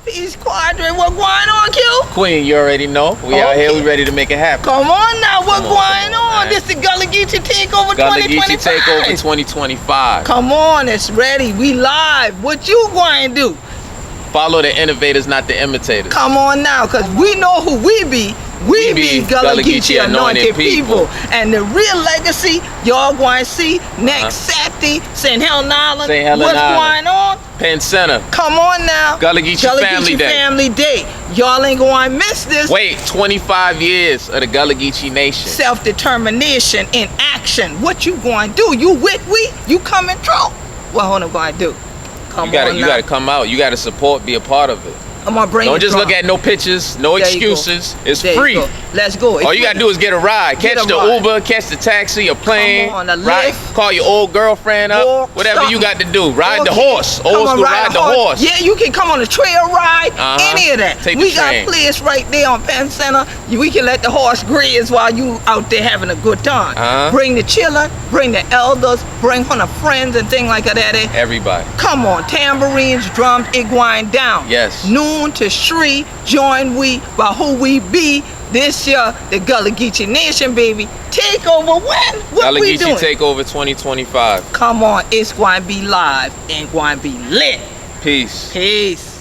Peace Quadré, what going on, Q? Queen, you already know. We out here, we ready to make it happen. Come on now, what going on? This is the Gullah Geechee Takeover 2025. Geechee Takeover 2025. Come on, it's ready. We live. What you going to do? Follow the innovators, not the imitators. Come on now, because we know who we be. We be Gullah Geechee anointed people. And the real legacy, y'all going to see next Saturday, St. Helen Island. What's going on? Penn Center. Come on now. Gullah Geechee Family Day. Y'all ain't going to miss this. Wait, 25 years of the Gullah Geechee Nation. Self-determination in action. What you going to do? You with we? You coming through? What Hunnuh going to do? You gotta come out. You gotta support, be a part of it. I'm gonna bring Don't just look at no pictures, no excuses. It's free. Let's go. All you gotta do is get a ride. Catch the Uber, catch the taxi, a plane, ride, call your old girlfriend up, whatever you got to do. Ride the horse. Old school, ride the horse. Yeah, you can come on a trail ride, any of that. We got a place right there on Penn Center. We can let the horse graze while you out there having a good time. Bring the chillun, bring the elders, bring Hunnuh friends and things like that. Everybody. Come on, tambourines, drums, it gwine down. Yes. Noon to Shri, join we by who we be. This year, the Gullah Geechee Nation, baby. Takeover when? What we doing? Geechee Takeover 2025. Come on, it's going to be live and going to be lit. Peace. Peace.